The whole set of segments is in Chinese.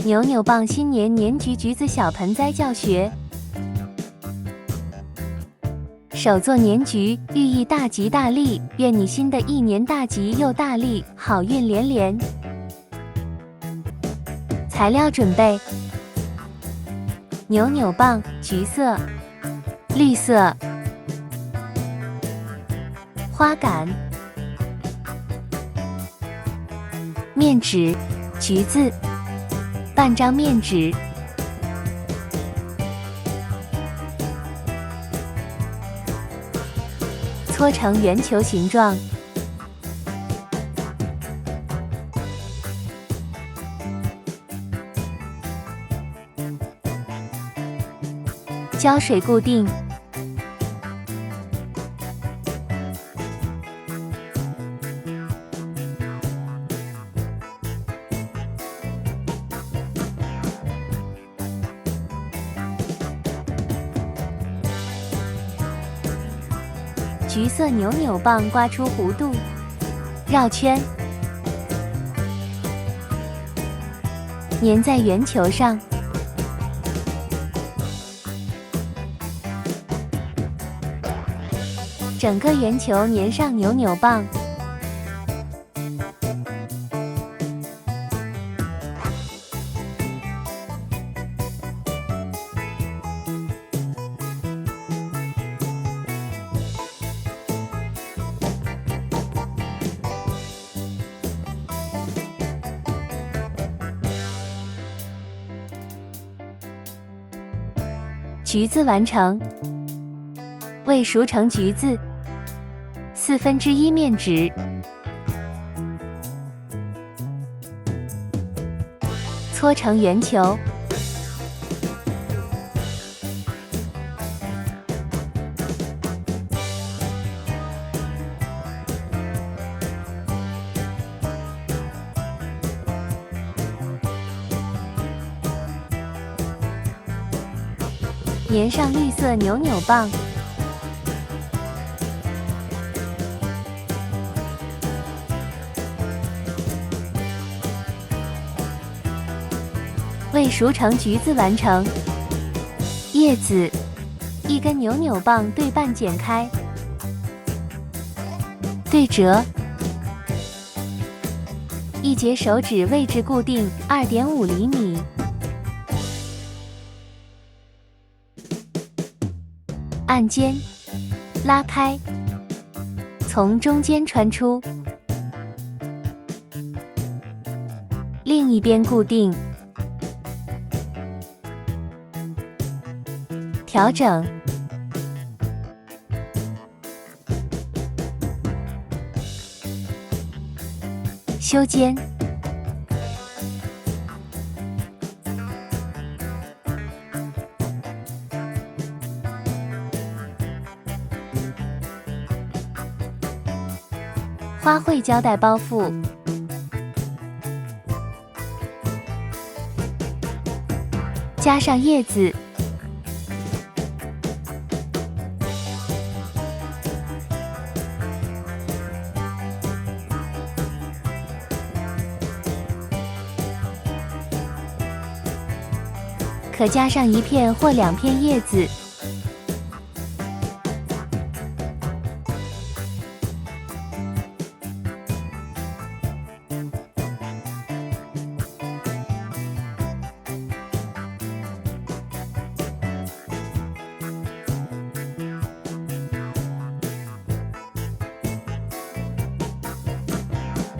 扭扭棒新年年菊橘子小盆栽教学。手作年菊，寓意大吉大利，愿你新的一年大吉又大利，好运连连。材料准备：扭扭棒，橘色、绿色；花杆、面纸、橘子。半张面纸，搓成圆球形状，胶水固定。橘色扭扭棒刮出弧度，绕圈，粘在圆球上。整个圆球粘上扭扭棒。橘子完成。未熟成橘子，1/4面纸，搓成圆球，粘上绿色扭扭棒，未熟成橘子完成。叶子，1根扭扭棒对半剪开，对折，1节手指位置固定2.5厘米。按尖，拉开，从中间穿出，另一边固定，调整，修尖，花卉胶带包覆，加上叶子，可加上1片或2片叶子。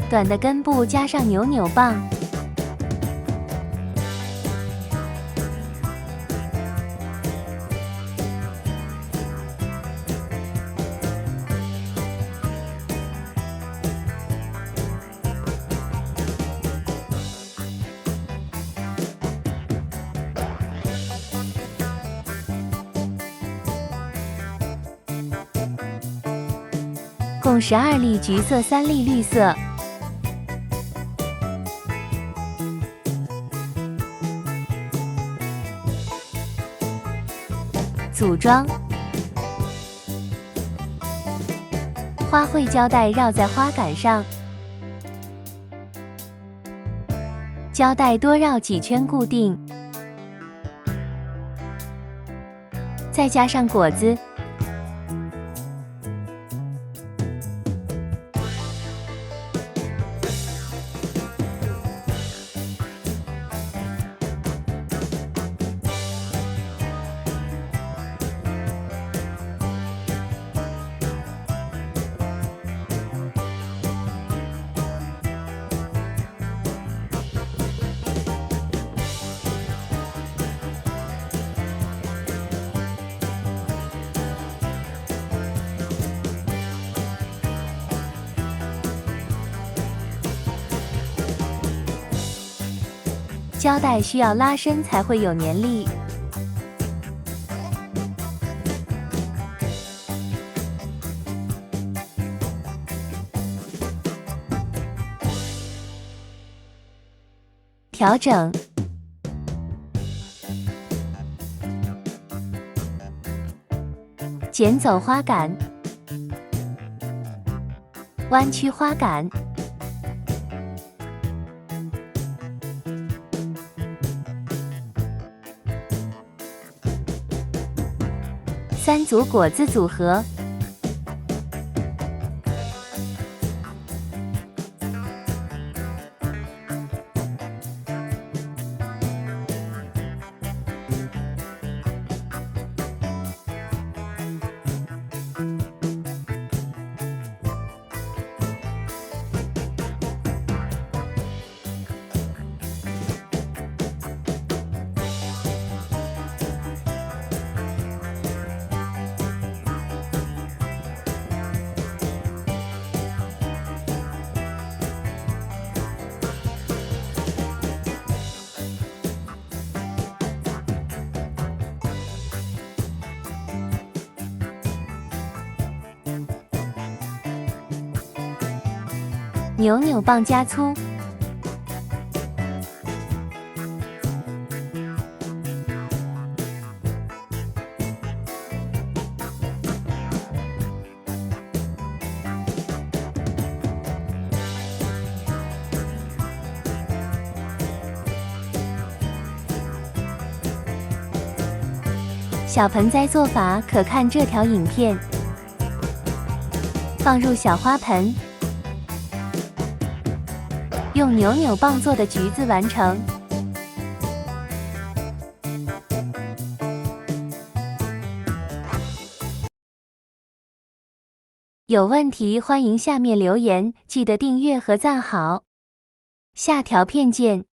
短的根部加上扭扭棒，共12粒橘色，3粒绿色。组装，花卉胶带绕在花杆上，胶带多绕几圈固定，再加上果子。胶带需要拉伸才会有粘力。调整，剪走花杆，弯曲花杆。3组果子组合，扭扭棒加粗，小盆栽做法可看这条影片。放入小花盆。用扭扭棒做的橘子完成。有问题欢迎下面留言，记得订阅和赞好。下条片见。